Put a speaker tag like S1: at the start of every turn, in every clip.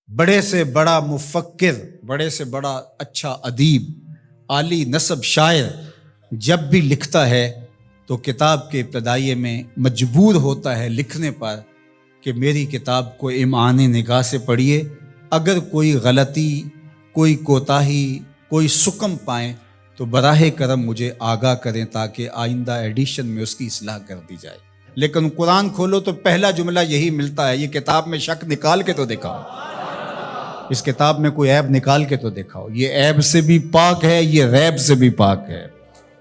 S1: بڑے سے بڑا مفکر، بڑے سے بڑا اچھا ادیب، عالی نسب شاعر جب بھی لکھتا ہے تو کتاب کے ابتدائیے میں مجبور ہوتا ہے لکھنے پر کہ میری کتاب کو امعان نگاہ سے پڑھیے، اگر کوئی غلطی، کوئی کوتاہی، کوئی سکم پائیں تو براہ کرم مجھے آگاہ کریں تاکہ آئندہ ایڈیشن میں اس کی اصلاح کر دی جائے۔ لیکن قرآن کھولو تو پہلا جملہ یہی ملتا ہے، یہ کتاب میں شک نکال کے تو دکھاؤ، اس کتاب میں کوئی عیب نکال کے تو دکھاؤ، یہ عیب سے بھی پاک ہے، یہ ریب سے بھی پاک ہے،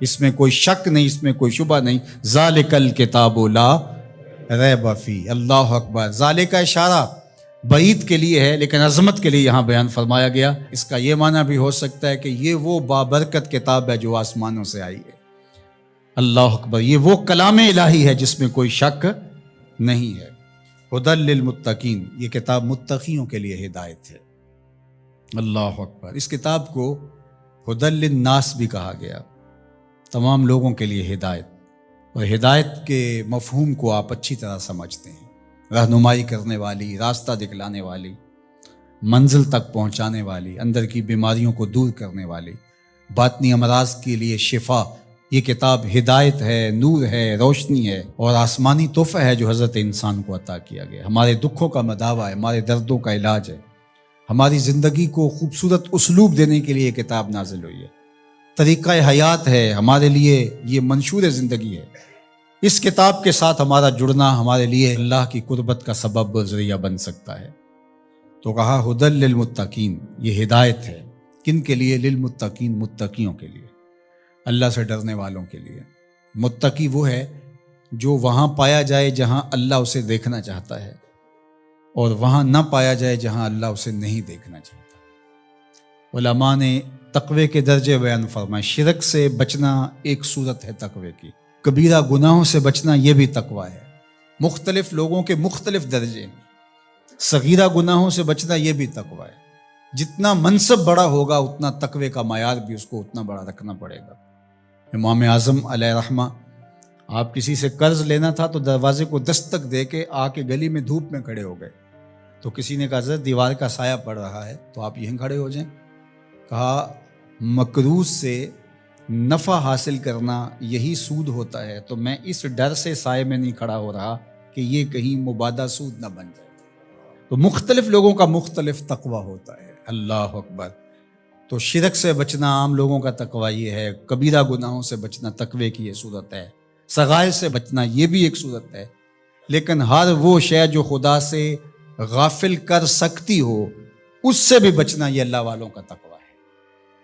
S1: اس میں کوئی شک نہیں، اس میں کوئی شبہ نہیں۔ ذالک الکتاب لا ریب فیہ۔ اللہ اکبر۔ ذالک کا اشارہ بعید کے لیے ہے لیکن عظمت کے لیے یہاں بیان فرمایا گیا۔ اس کا یہ معنی بھی ہو سکتا ہے کہ یہ وہ بابرکت کتاب ہے جو آسمانوں سے آئی ہے۔ اللہ اکبر۔ یہ وہ کلام الہی ہے جس میں کوئی شک نہیں ہے۔ ھدی للمتقین، یہ کتاب متقیوں کے لیے ہدایت ہے۔ اللہ اکبر۔ اس کتاب کو ھدی للناس بھی کہا گیا، تمام لوگوں کے لیے ہدایت، اور ہدایت کے مفہوم کو آپ اچھی طرح سمجھتے ہیں، رہنمائی کرنے والی، راستہ دکھلانے والی، منزل تک پہنچانے والی، اندر کی بیماریوں کو دور کرنے والی، باطنی امراض کے لیے شفا۔ یہ کتاب ہدایت ہے، نور ہے، روشنی ہے، اور آسمانی تحفہ ہے جو حضرت انسان کو عطا کیا گیا۔ ہمارے دکھوں کا مداوع ہے، ہمارے دردوں کا علاج ہے، ہماری زندگی کو خوبصورت اسلوب دینے کے لیے یہ کتاب نازل ہوئی ہے، طریقہ حیات ہے ہمارے لیے، یہ منشور زندگی ہے۔ اس کتاب کے ساتھ ہمارا جڑنا ہمارے لیے اللہ کی قربت کا سبب و ذریعہ بن سکتا ہے۔ تو کہا ھدی للمتقین، یہ ہدایت ہے کن کے لیے؟ للمتقین، متقیوں کے لیے، اللہ سے ڈرنے والوں کے لیے۔ متقی وہ ہے جو وہاں پایا جائے جہاں اللہ اسے دیکھنا چاہتا ہے، اور وہاں نہ پایا جائے جہاں اللہ اسے نہیں دیکھنا چاہتا۔ علماء نے تقوی کے درجے بیان فرمائے۔ شرک سے بچنا ایک صورت ہے تقوی کی، کبیرہ گناہوں سے بچنا یہ بھی تقوی ہے۔ مختلف لوگوں کے مختلف درجے ہیں، صغیرہ گناہوں سے بچنا یہ بھی تقوی ہے۔ جتنا منصب بڑا ہوگا اتنا تقوی کا معیار بھی اس کو اتنا بڑا رکھنا پڑے گا۔ امام اعظم علیہ رحمہ، آپ کسی سے قرض لینا تھا تو دروازے کو دستک دے کے آ کے گلی میں دھوپ میں کھڑے ہو گئے، تو کسی نے کہا حضرت دیوار کا سایہ پڑ رہا ہے تو آپ یہیں کھڑے ہو جائیں۔ کہا مقروض سے نفع حاصل کرنا یہی سود ہوتا ہے، تو میں اس ڈر سے سائے میں نہیں کھڑا ہو رہا کہ یہ کہیں مبادہ سود نہ بن جائے۔ تو مختلف لوگوں کا مختلف تقوی ہوتا ہے۔ اللہ اکبر۔ تو شرک سے بچنا عام لوگوں کا تقوی یہ ہے، کبیرہ گناہوں سے بچنا تقوی کی یہ صورت ہے، صغائر سے بچنا یہ بھی ایک صورت ہے، لیکن ہر وہ شے جو خدا سے غافل کر سکتی ہو اس سے بھی بچنا یہ اللہ والوں کا تقوی ہے۔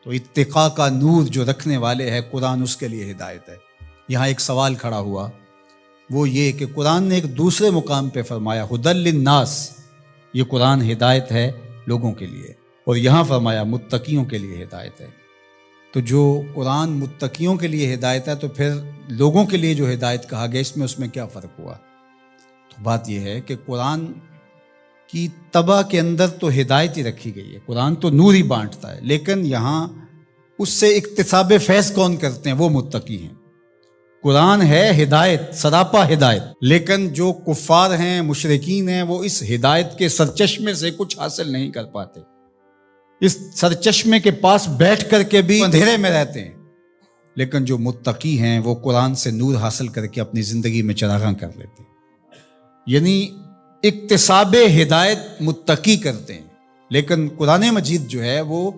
S1: تو اتقاء کا نور جو رکھنے والے ہیں قرآن، اس کے لیے ہدایت ہے۔ یہاں ایک سوال کھڑا ہوا، وہ یہ کہ قرآن نے ایک دوسرے مقام پہ فرمایا ھدی للناس، یہ قرآن ہدایت ہے لوگوں کے لیے، اور یہاں فرمایا متقیوں کے لیے ہدایت ہے۔ تو جو قرآن متقیوں کے لیے ہدایت ہے تو پھر لوگوں کے لیے جو ہدایت کہا گیا اس میں کیا فرق ہوا؟ تو بات یہ ہے کہ قرآن کی طبع کے اندر تو ہدایت ہی رکھی گئی ہے، قرآن تو نور ہی بانٹتا ہے، لیکن یہاں اس سے اکتساب فیض کون کرتے ہیں؟ وہ متقی ہیں۔ قرآن ہے ہدایت، سراپا ہدایت، لیکن جو کفار ہیں، مشرکین ہیں، وہ اس ہدایت کے سرچشمے سے کچھ حاصل نہیں کر پاتے، اس سرچشمے کے پاس بیٹھ کر کے بھی اندھیرے میں رہتے ہیں۔ لیکن جو متقی ہیں وہ قرآن سے نور حاصل کر کے اپنی زندگی میں چراغاں کر لیتے ہیں، یعنی اکتساب ہدایت متقی کرتے ہیں۔ لیکن قرآن مجید جو ہے وہ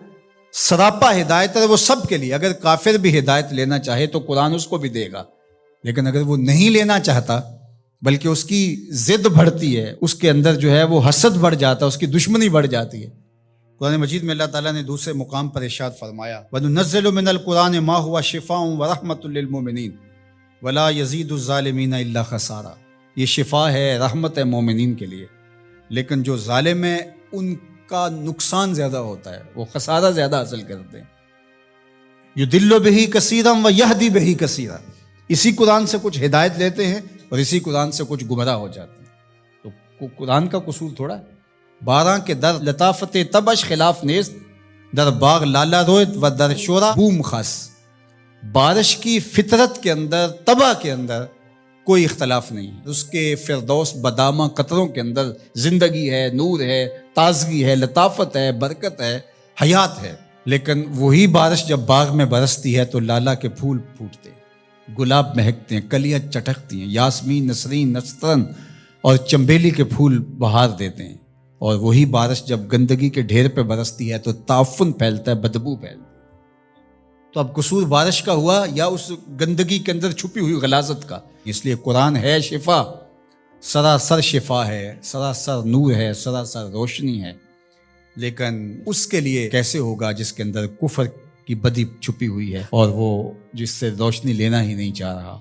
S1: سراپا ہدایت ہے، وہ سب کے لیے۔ اگر کافر بھی ہدایت لینا چاہے تو قرآن اس کو بھی دے گا، لیکن اگر وہ نہیں لینا چاہتا بلکہ اس کی ضد بڑھتی ہے، اس کے اندر جو ہے وہ حسد بڑھ جاتا ہے، اس کی دشمنی بڑھ جاتی ہے۔ قرآن مجید میں اللہ تعالیٰ نے دوسرے مقام پر ارشاد فرمایا، وَنُنَزِّلُ مِنَ الْقُرْآنِ مَا هُوَ شِفَاءٌ وَرَحْمَةٌ لِّلْمُؤْمِنِينَ وَلَا يَزِيدُ الظَّالِمِينَ إِلَّا خَسَارًا۔ یہ شفا ہے، رحمت ہے مومنین کے لیے، لیکن جو ظالم ہیں ان کا نقصان زیادہ ہوتا ہے، وہ خسارہ زیادہ حاصل کرتے ہیں۔ یُضِلُّ بِهِ كَثِيرًا وَيَهْدِي بِهِ كَثِيرًا۔ اسی قرآن سے کچھ ہدایت لیتے ہیں اور اسی قرآن سے کچھ گمراہ ہو جاتے ہیں۔ تو قرآن کا قصور تھوڑا ہے۔ 12 کے در لطافت تبش خلاف نیست، در باغ لالا رویت و در شورا بوم خاص۔ بارش کی فطرت کے اندر، طبع کے اندر کوئی اختلاف نہیں ہے، اس کے فردوس بدامہ قطروں کے اندر زندگی ہے، نور ہے، تازگی ہے، لطافت ہے، برکت ہے، حیات ہے۔ لیکن وہی بارش جب باغ میں برستی ہے تو لالا کے پھول پھوٹتے ہیں، گلاب مہکتے ہیں، کلیاں چٹکتی ہیں، یاسمین، نسرین، نسترن اور چنبیلی کے پھول بہار دیتے ہیں۔ اور وہی بارش جب گندگی کے ڈھیر پہ برستی ہے تو تعفن پھیلتا ہے، بدبو پھیلتی ہے۔ تو اب قصور بارش کا ہوا یا اس گندگی کے اندر چھپی ہوئی غلاظت کا؟ اس لیے قرآن ہے شفا، سراسر شفا ہے، سراسر نور ہے، سراسر روشنی ہے، لیکن اس کے لیے کیسے ہوگا جس کے اندر کفر کی بدی چھپی ہوئی ہے اور وہ جس سے روشنی لینا ہی نہیں چاہ رہا۔